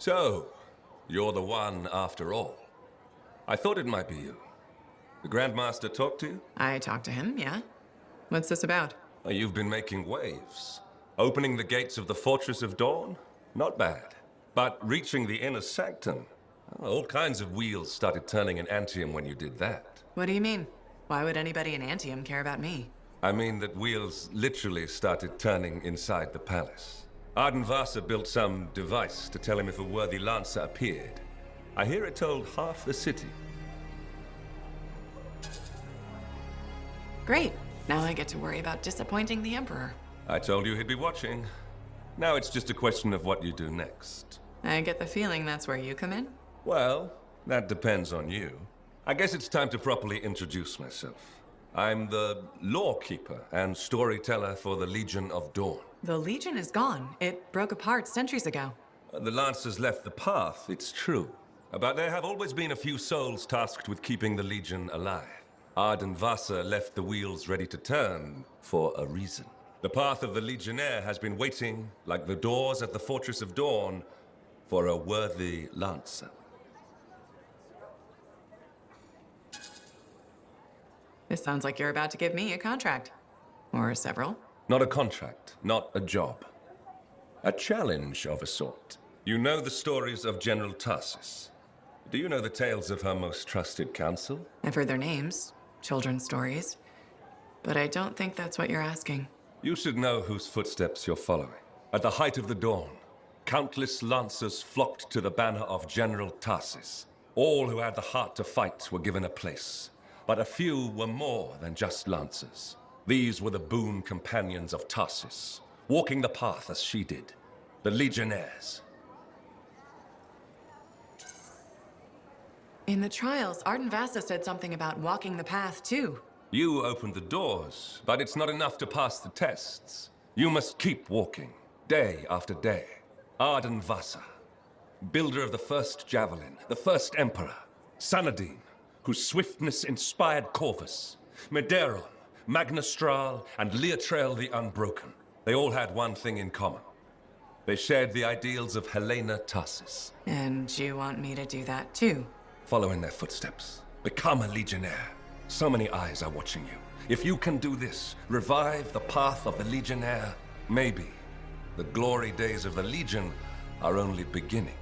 So, you're the one after all. I thought it might be you. The Grandmaster talked to you? I talked to him, yeah. What's this about? You've been making waves. Opening the gates of the Fortress of Dawn? Not bad. But reaching the inner sanctum? All kinds of wheels started turning in Anthem when you did that. What do you mean? Why would anybody in Anthem care about me? I mean that wheels literally started turning inside the palace. Ardenvasa built some device to tell him if a worthy lancer appeared. I hear it told half the city. Great. Now I get to worry about disappointing the Emperor. I told you he'd be watching. Now it's just a question of what you do next. I get the feeling that's where you come in? Well, that depends on you. I guess it's time to properly introduce myself. I'm the lawkeeper and storyteller for the Legion of Dawn. The Legion is gone. It broke apart centuries ago. The Lancers left the path, it's true. But there have always been a few souls tasked with keeping the Legion alive. Ardenvasa left the wheels ready to turn for a reason. The path of the Legionnaire has been waiting, like the doors at the Fortress of Dawn, for a worthy Lancer. This sounds like you're about to give me a contract. Or several. Not a contract, not a job. A challenge of a sort. You know the stories of General Tarsus. Do you know the tales of her most trusted counsel? I've heard their names, children's stories. But I don't think that's what you're asking. You should know whose footsteps you're following. At the height of the dawn, countless lancers flocked to the banner of General Tarsus. All who had the heart to fight were given a place. But a few were more than just lancers. These were the boon companions of Tarsus, walking the path as she did. The Legionnaires. In the trials, Ardenvasa said something about walking the path, too. You opened the doors, but it's not enough to pass the tests. You must keep walking, day after day. Ardenvasa, builder of the first javelin, the first emperor. Sanadine, whose swiftness inspired Corvus. Medeiron, Magnastral, and Leotrail the Unbroken. They all had one thing in common. They shared the ideals of Helena Tarsus. And you want me to do that, too? Follow in their footsteps. Become a Legionnaire. So many eyes are watching you. If you can do this, revive the path of the Legionnaire, maybe the glory days of the Legion are only beginning.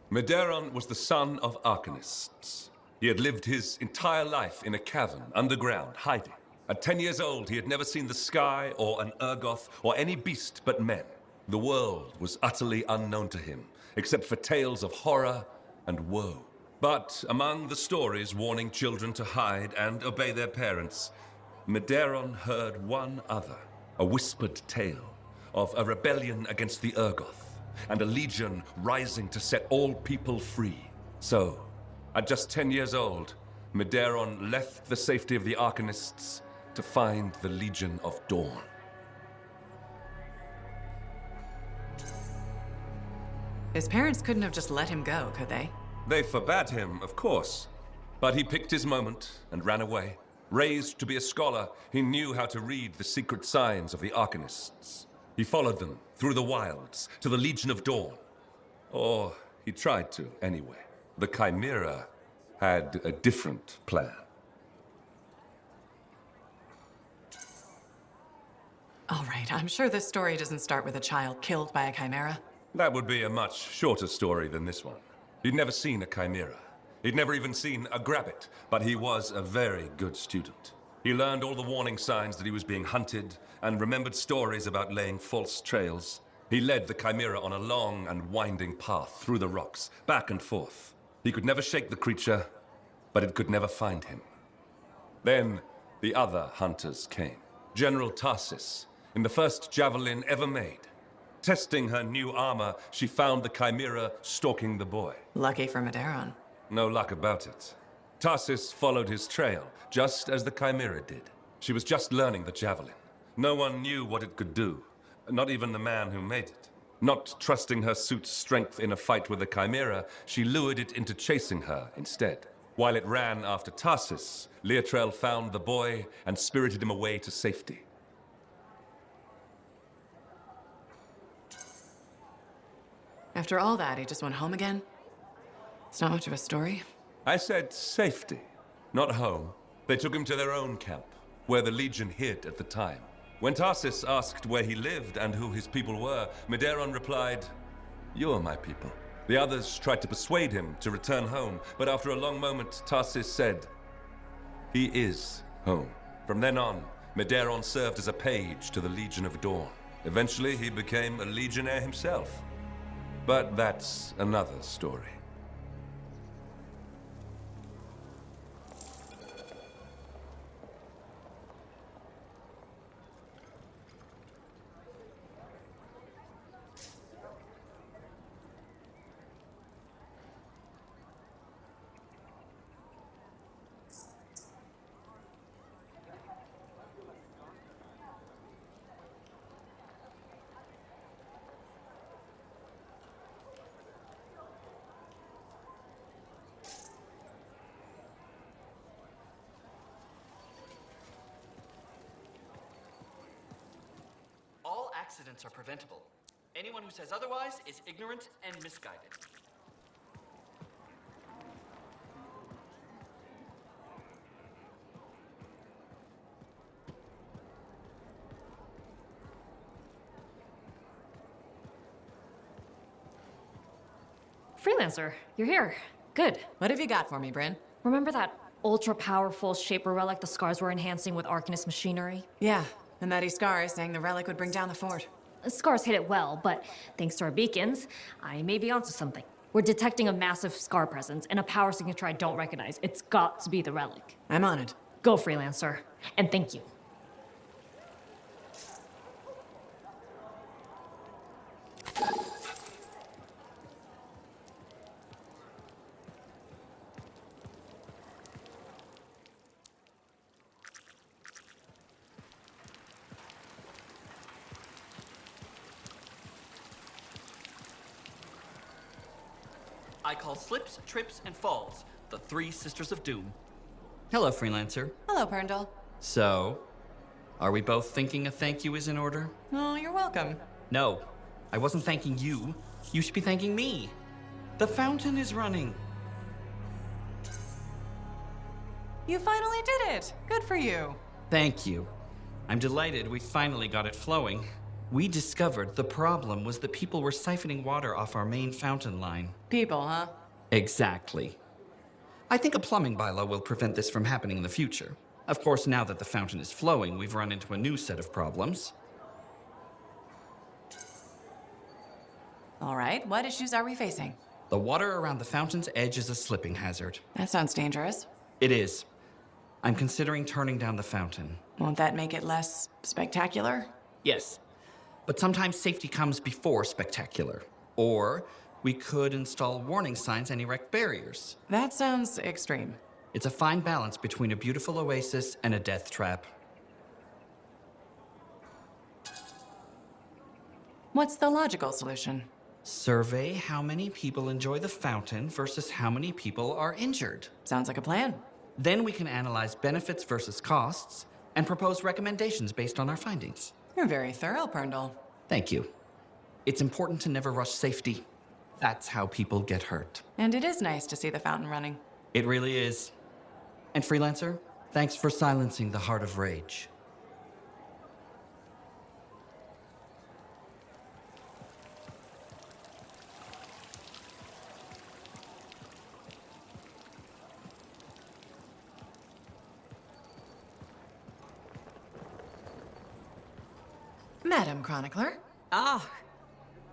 Medeiron was the son of arcanists. He had lived his entire life in a cavern, underground, hiding. At 10 years old, he had never seen the sky or an Urgoth or any beast but men. The world was utterly unknown to him, except for tales of horror and woe. But among the stories warning children to hide and obey their parents, Medeiron heard one other, a whispered tale of a rebellion against the Urgoth, and a legion rising to set all people free. So, at just 10 years old, Medeiron left the safety of the Arcanists to find the Legion of Dawn. His parents couldn't have just let him go, could they? They forbade him, of course. But he picked his moment and ran away. Raised to be a scholar, he knew how to read the secret signs of the Arcanists. He followed them through the wilds to the Legion of Dawn. Or he tried to, anyway. The Chimera had a different plan. All right, I'm sure this story doesn't start with a child killed by a chimera. That would be a much shorter story than this one. He'd never seen a chimera. He'd never even seen a grabbit, but he was a very good student. He learned all the warning signs that he was being hunted and remembered stories about laying false trails. He led the chimera on a long and winding path through the rocks, back and forth. He could never shake the creature, but it could never find him. Then the other hunters came. General Tarsis, in the first javelin ever made. Testing her new armor, she found the chimera stalking the boy. Lucky for Medeiros. No luck about it. Tarsis followed his trail, just as the chimera did. She was just learning the javelin. No one knew what it could do, not even the man who made it. Not trusting her suit's strength in a fight with the chimera, she lured it into chasing her instead. While it ran after Tarsis, Leotrel found the boy and spirited him away to safety. After all that, he just went home again? It's not much of a story. I said safety, not home. They took him to their own camp, where the Legion hid at the time. When Tarsis asked where he lived and who his people were, Medeiros replied, "You're my people." The others tried to persuade him to return home, but after a long moment, Tarsis said, "He is home." From then on, Medeiros served as a page to the Legion of Dawn. Eventually, he became a legionnaire himself. But that's another story. Accidents are preventable. Anyone who says otherwise is ignorant and misguided. Freelancer, you're here. Good. What have you got for me, Bryn? Remember that ultra-powerful Shaper relic the Scars were enhancing with Arcanist machinery? Yeah, and that Iskar is saying the relic would bring down the fort. Scars hit it well, but thanks to our beacons, I may be onto something. We're detecting a massive Scar presence and a power signature I don't recognize. It's got to be the relic. I'm on it. Go, Freelancer. And thank you. I call slips, trips, and falls the three sisters of doom. Hello, Freelancer. Hello, Perndal. So, are we both thinking a thank you is in order? Oh, you're welcome. No, I wasn't thanking you. You should be thanking me. The fountain is running. You finally did it. Good for you. Thank you. I'm delighted we finally got it flowing. We discovered the problem was that people were siphoning water off our main fountain line. People, huh? Exactly. I think a plumbing bylaw will prevent this from happening in the future. Of course, now that the fountain is flowing, we've run into a new set of problems. All right, what issues are we facing? The water around the fountain's edge is a slipping hazard. That sounds dangerous. It is. I'm considering turning down the fountain. Won't that make it less spectacular? Yes. But sometimes safety comes before spectacular. Or we could install warning signs and erect barriers. That sounds extreme. It's a fine balance between a beautiful oasis and a death trap. What's the logical solution? Survey how many people enjoy the fountain versus how many people are injured. Sounds like a plan. Then we can analyze benefits versus costs and propose recommendations based on our findings. You're very thorough, Perndal. Thank you. It's important to never rush safety. That's how people get hurt. And it is nice to see the fountain running. It really is. And Freelancer, thanks for silencing the Heart of Rage. Madam Chronicler. Ah,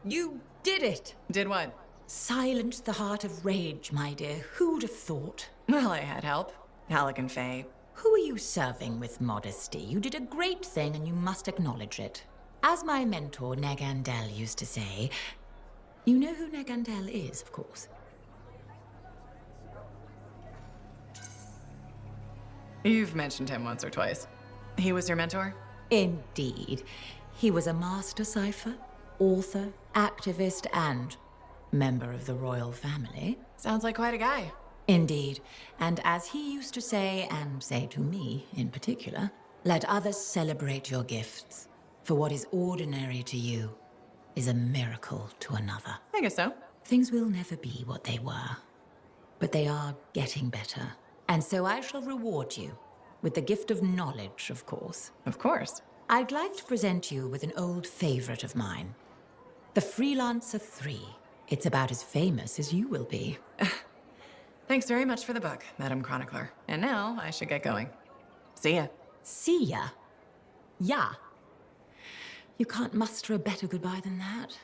you did it! Did what? Silence the heart of rage, my dear. Who'd have thought? Well, I had help. Alec and Faye. Who are you serving with modesty? You did a great thing and you must acknowledge it. As my mentor, Nagandel, used to say, you know who Nagandel is, of course. You've mentioned him once or twice. He was your mentor? Indeed. He was a master cipher, author, activist, and member of the royal family. Sounds like quite a guy. Indeed. And as he used to say, and say to me in particular, let others celebrate your gifts. For what is ordinary to you is a miracle to another. I guess so. Things will never be what they were, but they are getting better. And so I shall reward you with the gift of knowledge, of course. Of course. I'd like to present you with an old favorite of mine, the Freelancer 3. It's about as famous as you will be. Thanks very much for the book, Madam Chronicler. And now I should get going. See ya. See ya. Yeah. You can't muster a better goodbye than that.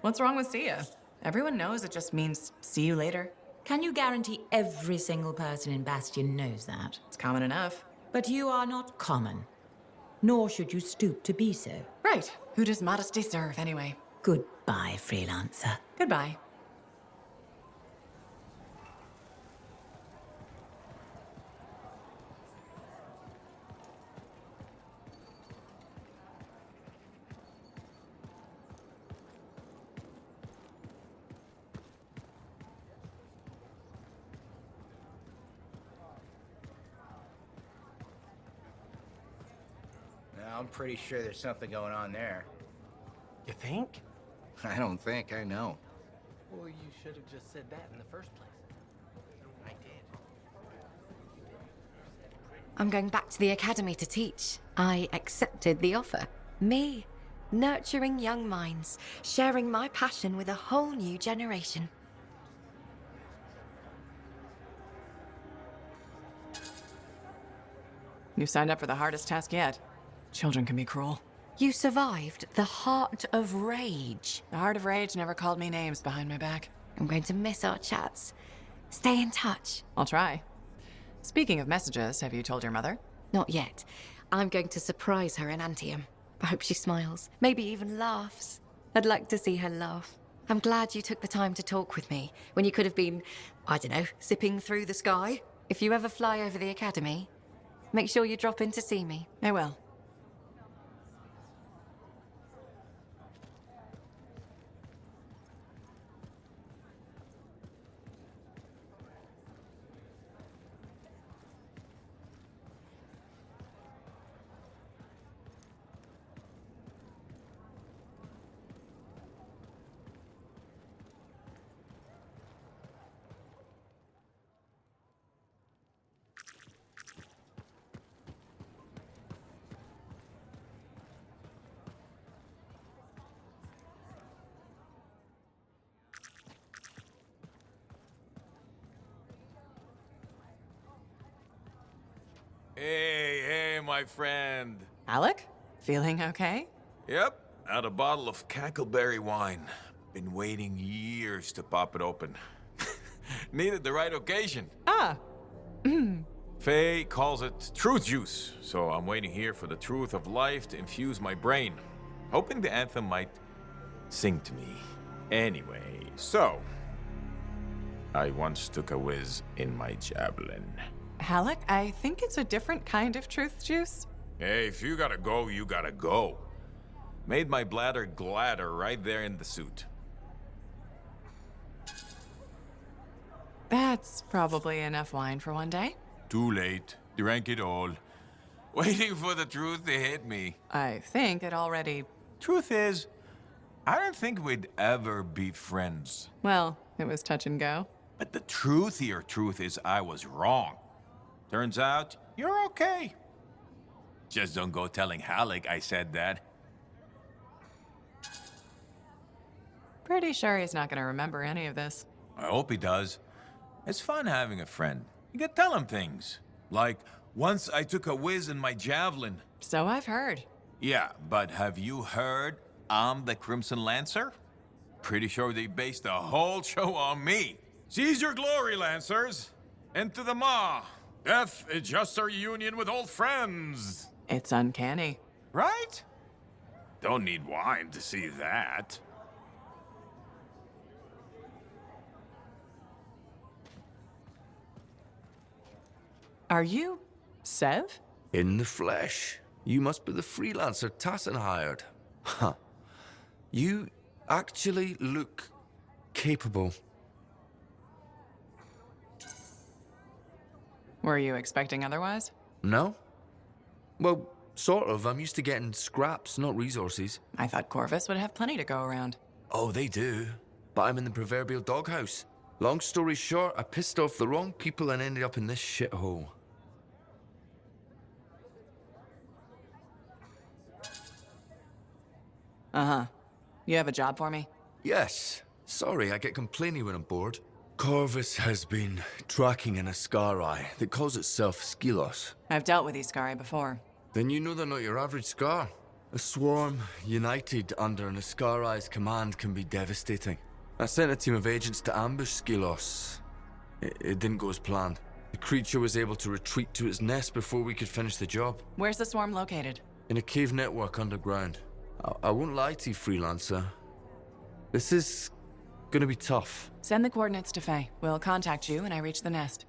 What's wrong with see ya? Everyone knows it just means see you later. Can you guarantee every single person in Bastion knows that? It's common enough. But you are not common. Nor should you stoop to be so. Right. Who does modesty serve, anyway? Goodbye, Freelancer. Goodbye. I'm pretty sure there's something going on there. You think? I don't think, I know. Well, you should have just said that in the first place. I did. I'm going back to the academy to teach. I accepted the offer. Me, nurturing young minds, sharing my passion with a whole new generation. You signed up for the hardest task yet. Children can be cruel. You survived the Heart of Rage. The Heart of Rage never called me names behind my back. I'm going to miss our chats. Stay in touch. I'll try. Speaking of messages, have you told your mother? Not yet. I'm going to surprise her in Anthem. I hope she smiles, maybe even laughs. I'd like to see her laugh. I'm glad you took the time to talk with me when you could have been, I don't know, zipping through the sky. If you ever fly over the academy, make sure you drop in to see me. I will. Hey, my friend. Alec? Feeling okay? Yep, had a bottle of cackleberry wine. Been waiting years to pop it open. Needed the right occasion. Ah. Faye calls it truth juice, so I'm waiting here for the truth of life to infuse my brain. Hoping the anthem might sing to me. Anyway, so... I once took a whiz in my javelin. Alec, I think it's a different kind of truth juice. Hey, if you gotta go, you gotta go. Made my bladder gladder right there in the suit. That's probably enough wine for one day. Too late. Drank it all. Waiting for the truth to hit me. I think it already... Truth is, I didn't think we'd ever be friends. Well, it was touch and go. But the truthier truth is I was wrong. Turns out, you're okay. Just don't go telling Halleck I said that. Pretty sure he's not going to remember any of this. I hope he does. It's fun having a friend. You can tell him things. Like, once I took a whiz in my javelin. So I've heard. Yeah, but have you heard I'm the Crimson Lancer? Pretty sure they based the whole show on me. Seize your glory, Lancers! Into the maw! Death is just a reunion with old friends! It's uncanny. Right? Don't need wine to see that. Are you... Sev? In the flesh. You must be the freelancer Tassin hired. Huh. You actually look capable. Were you expecting otherwise? No? Well, sort of. I'm used to getting scraps, not resources. I thought Corvus would have plenty to go around. Oh, they do. But I'm in the proverbial doghouse. Long story short, I pissed off the wrong people and ended up in this shithole. Uh-huh. You have a job for me? Yes. Sorry, I get complainy when I'm bored. Corvus has been tracking an Ascarii that calls itself Skylos. I've dealt with Iscari before. Then you know they're not your average Scar. A swarm united under an Ascari's command can be devastating. I sent a team of agents to ambush Skylos. It didn't go as planned. The creature was able to retreat to its nest before we could finish the job. Where's the swarm located? In a cave network underground. I won't lie to you, Freelancer. This is gonna be tough. Send the coordinates to Faye. We'll contact you when I reach the nest.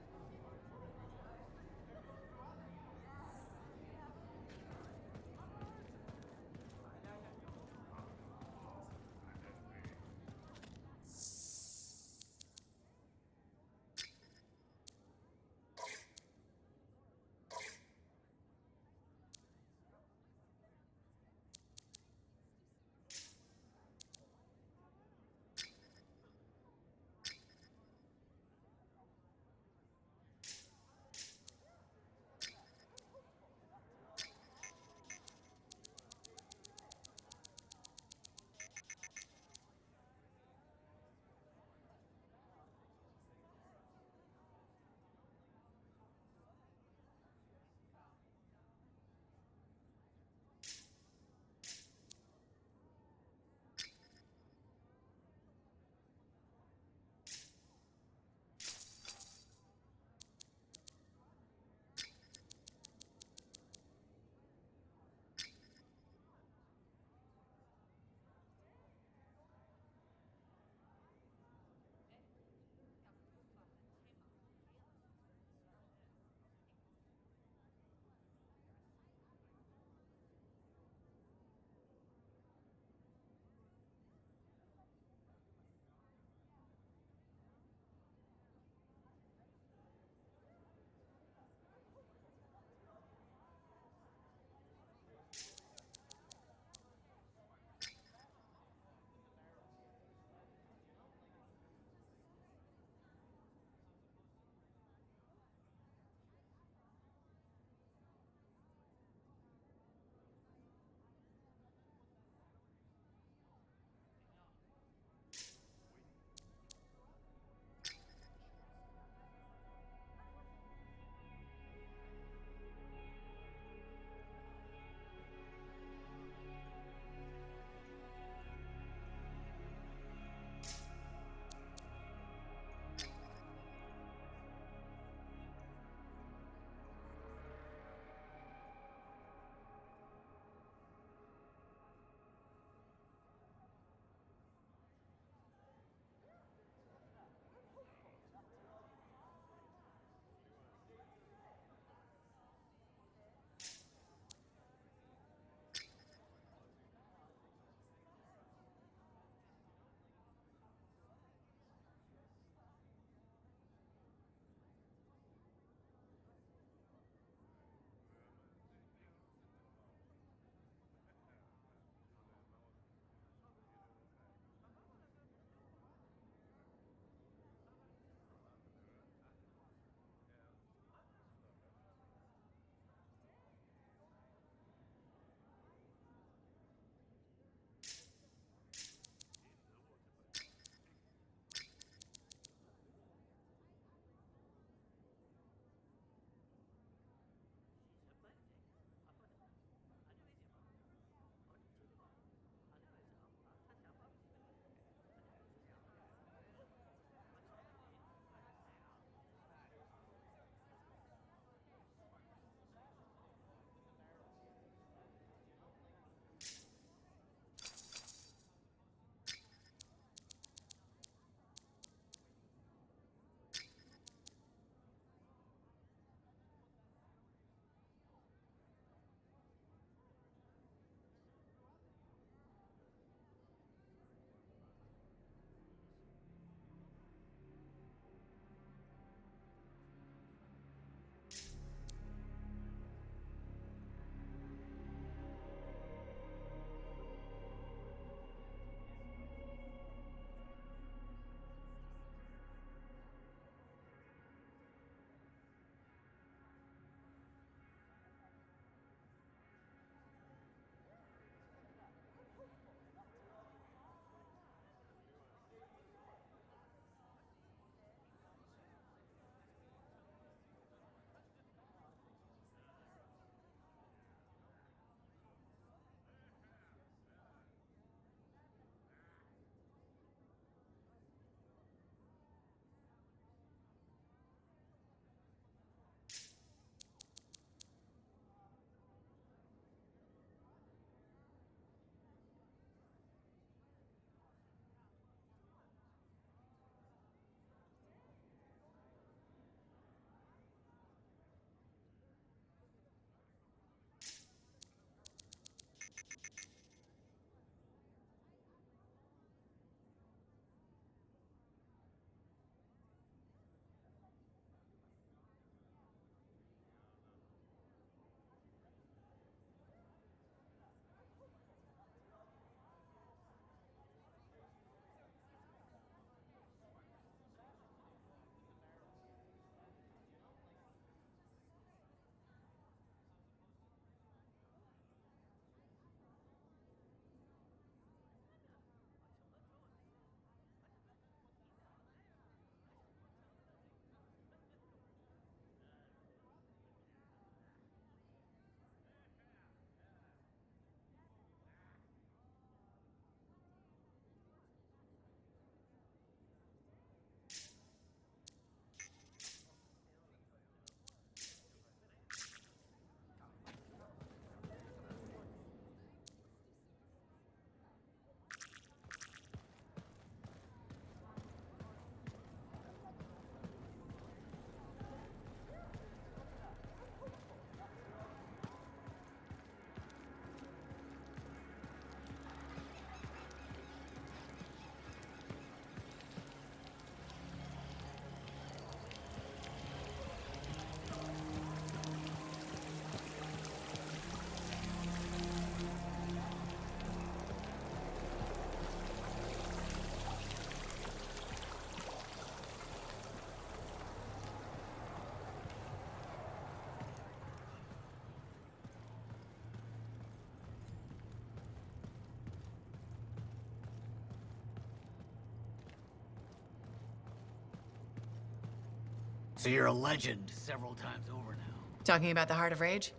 So you're a legend several times over now. Talking about the Heart of Rage?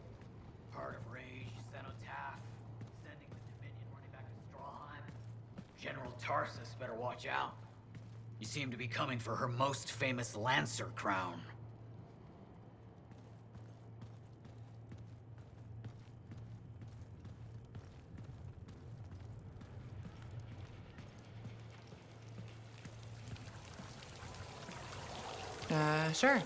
Heart of Rage, Cenotaph, sending the Dominion running back to Strawheim. General Tarsus better watch out. You seem to be coming for her most famous Lancer crown. Sure.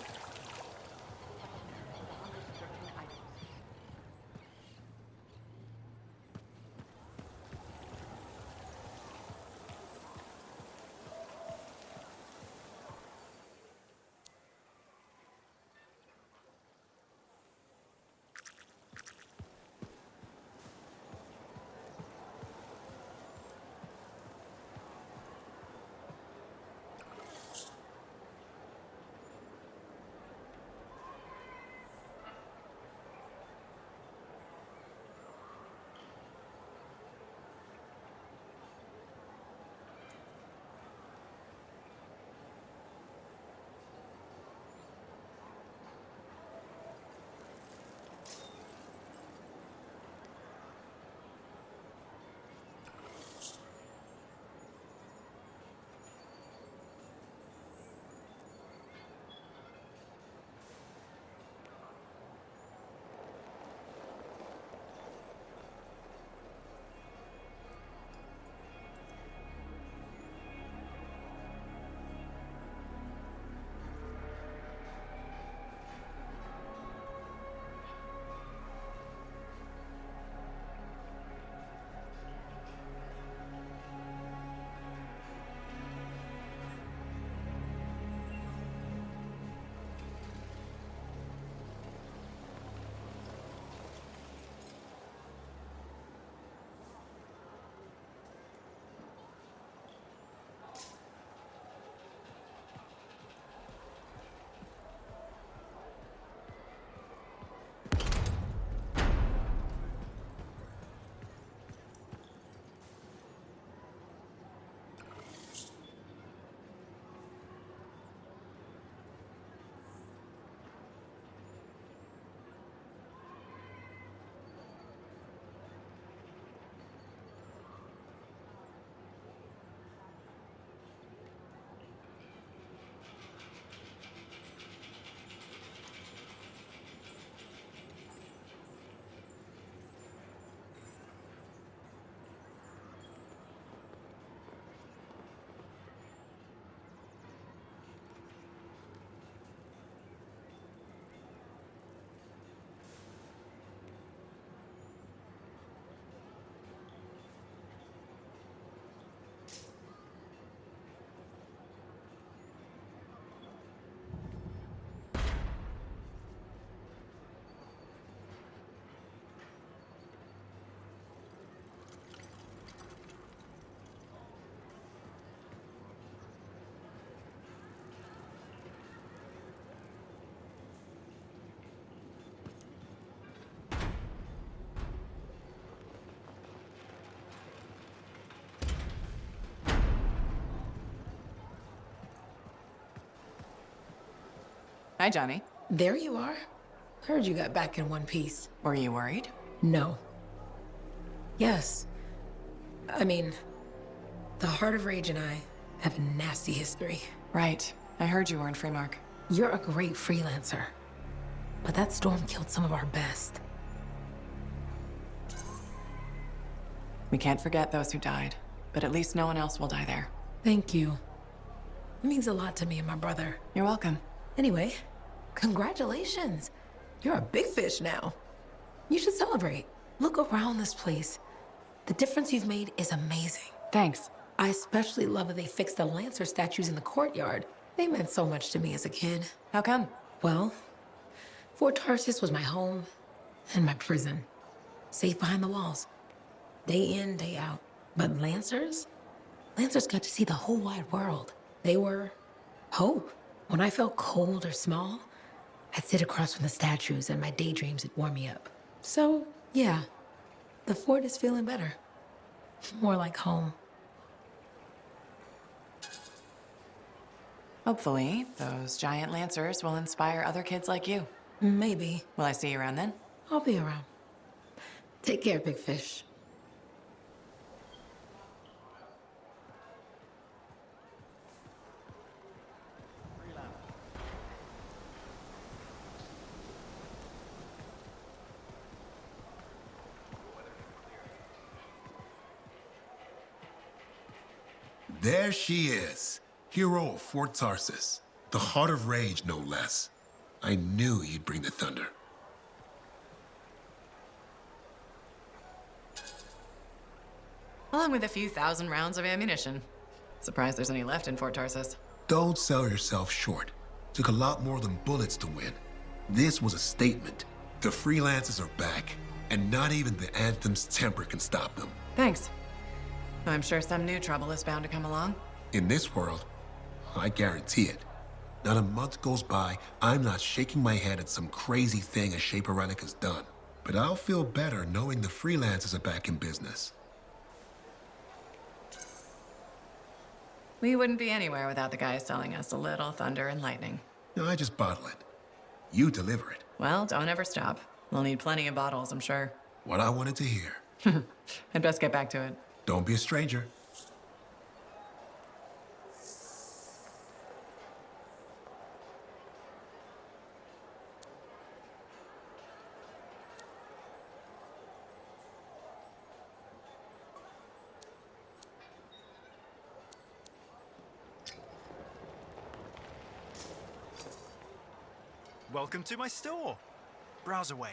Hi, Johnny. There you are. Heard you got back in one piece. Were you worried? No. Yes. I mean, the Heart of Rage and I have a nasty history. Right. I heard you were in Freemark. You're a great freelancer. But that storm killed some of our best. We can't forget those who died, but at least no one else will die there. Thank you. It means a lot to me and my brother. You're welcome. Anyway, congratulations. You're a big fish now. You should celebrate. Look around this place. The difference you've made is amazing. Thanks. I especially love that they fixed the Lancer statues in the courtyard. They meant so much to me as a kid. How come? Well, Fort Tarsus was my home and my prison. Safe behind the walls. Day in, day out. But Lancers got to see the whole wide world. They were hope. When I felt cold or small, I'd sit across from the statues and my daydreams would warm me up. So, yeah, the fort is feeling better. More like home. Hopefully, those giant lancers will inspire other kids like you. Maybe. Will I see you around then? I'll be around. Take care, Big Fish. There she is, hero of Fort Tarsus, the heart of rage, no less. I knew he'd bring the thunder. Along with a few thousand rounds of ammunition. Surprised there's any left in Fort Tarsus. Don't sell yourself short. Took a lot more than bullets to win. This was a statement. The freelancers are back, and not even the Anthem's temper can stop them. Thanks. I'm sure some new trouble is bound to come along. In this world, I guarantee it. Not a month goes by, I'm not shaking my head at some crazy thing a Shaper Relic has done. But I'll feel better knowing the freelancers are back in business. We wouldn't be anywhere without the guys selling us a little thunder and lightning. No, I just bottle it. You deliver it. Well, don't ever stop. We'll need plenty of bottles, I'm sure. What I wanted to hear. I'd best get back to it. Don't be a stranger. Welcome to my store. Browse away.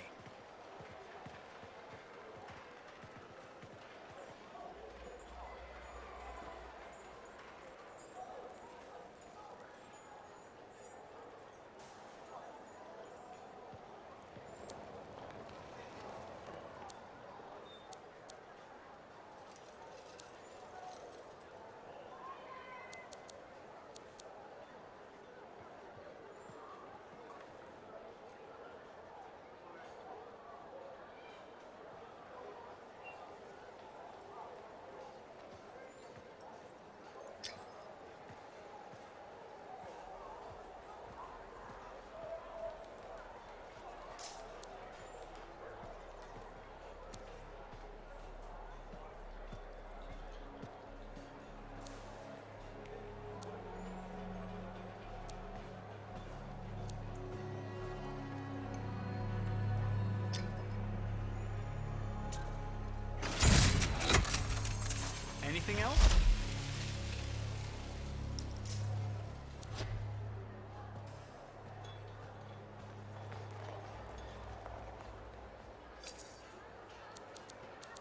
Anything else?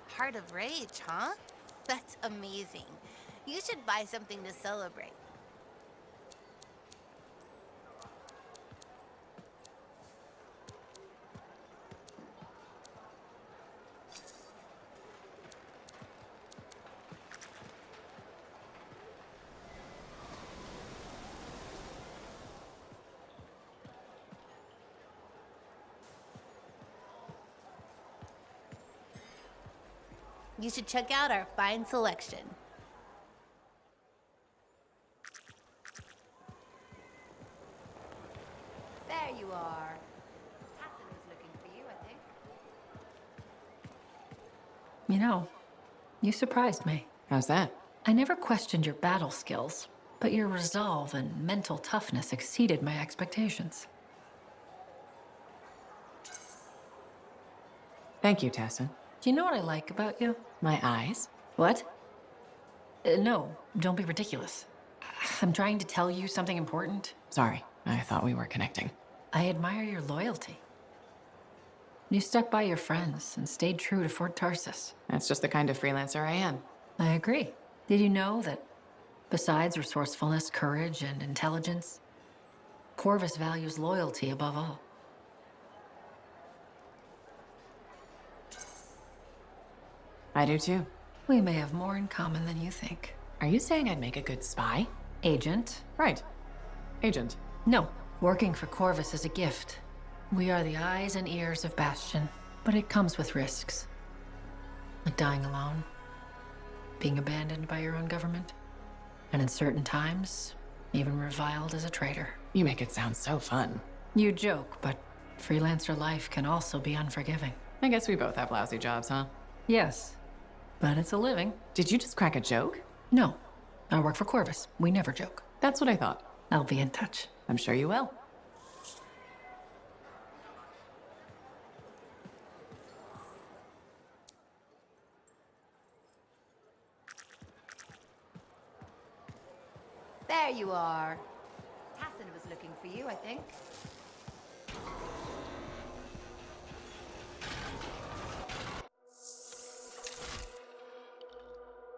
Heart of Rage, huh? That's amazing. You should buy something to celebrate. You should check out our fine selection. There you are. Tassin was looking for you, I think. You know, you surprised me. How's that? I never questioned your battle skills, but your resolve and mental toughness exceeded my expectations. Thank you, Tassin. Do you know what I like about you? My eyes? What? No, don't be ridiculous. I'm trying to tell you something important. Sorry, I thought we were connecting. I admire your loyalty. You stuck by your friends and stayed true to Fort Tarsus. That's just the kind of freelancer I am. I agree. Did you know that besides resourcefulness, courage, and intelligence, Corvus values loyalty above all? I do too. We may have more in common than you think. Are you saying I'd make a good spy? Agent? Right. Agent. No. Working for Corvus is a gift. We are the eyes and ears of Bastion, but it comes with risks. Like dying alone, being abandoned by your own government, and in certain times, even reviled as a traitor. You make it sound so fun. You joke, but freelancer life can also be unforgiving. I guess we both have lousy jobs, huh? Yes, but it's a living. Did you just crack a joke? No, I work for Corvus. We never joke. That's what I thought. I'll be in touch. I'm sure you will. There you are. Tassin was looking for you, I think.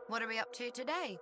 What are we up to today?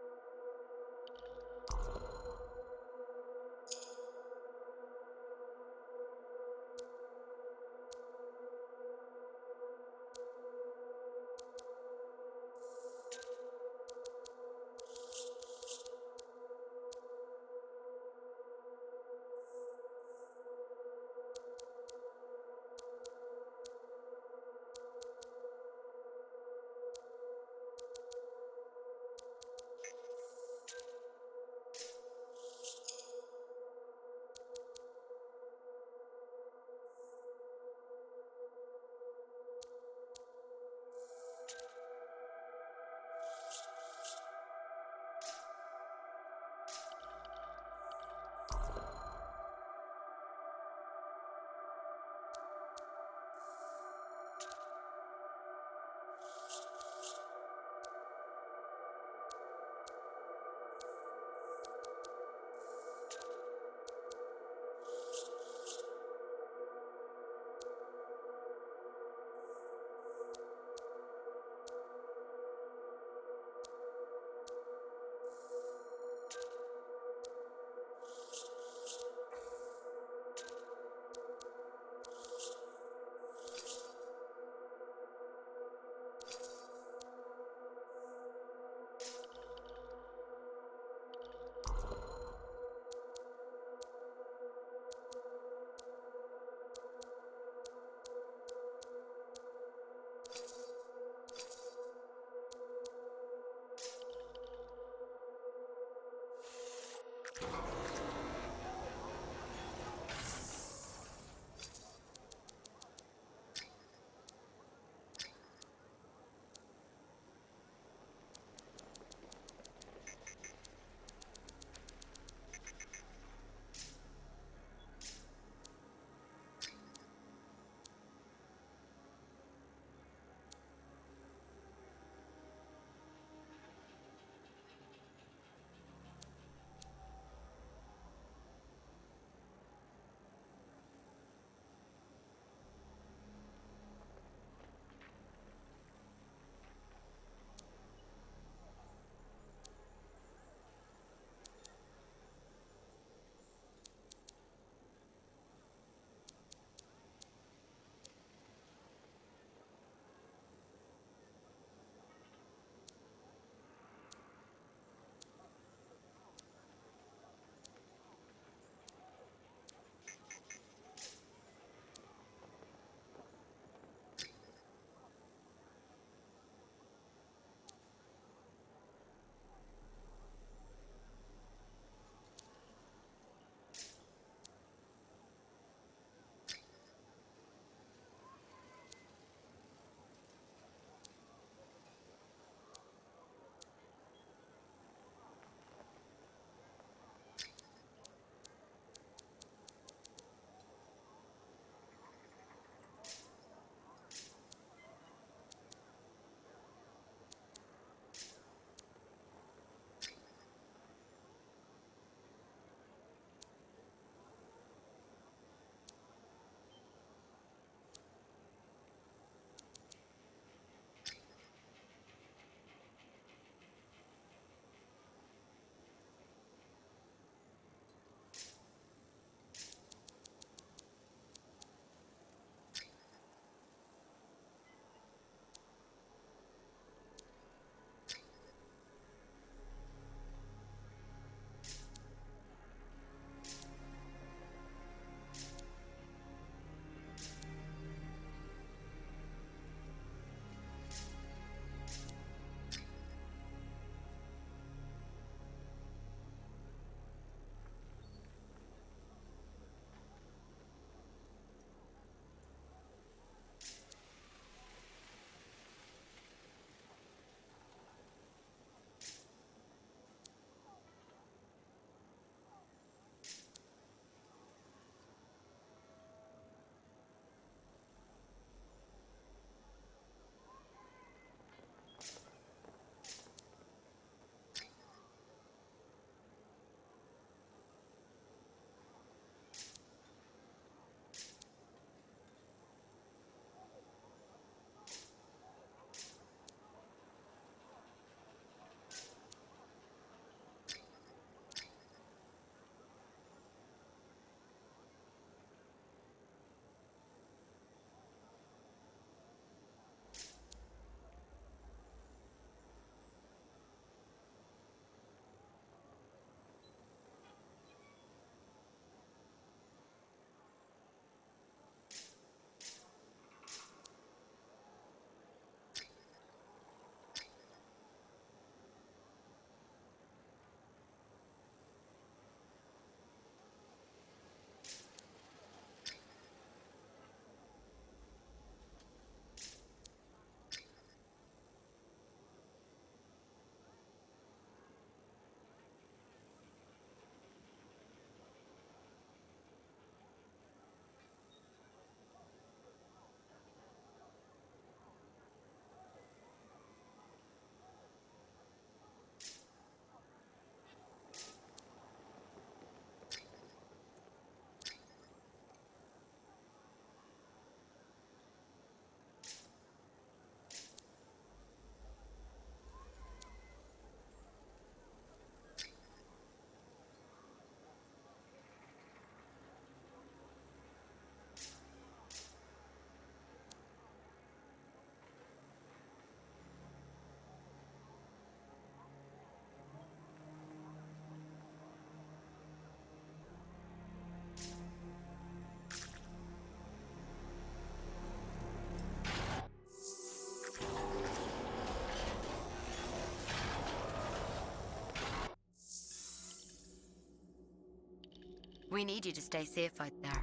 We need you to stay safe out there.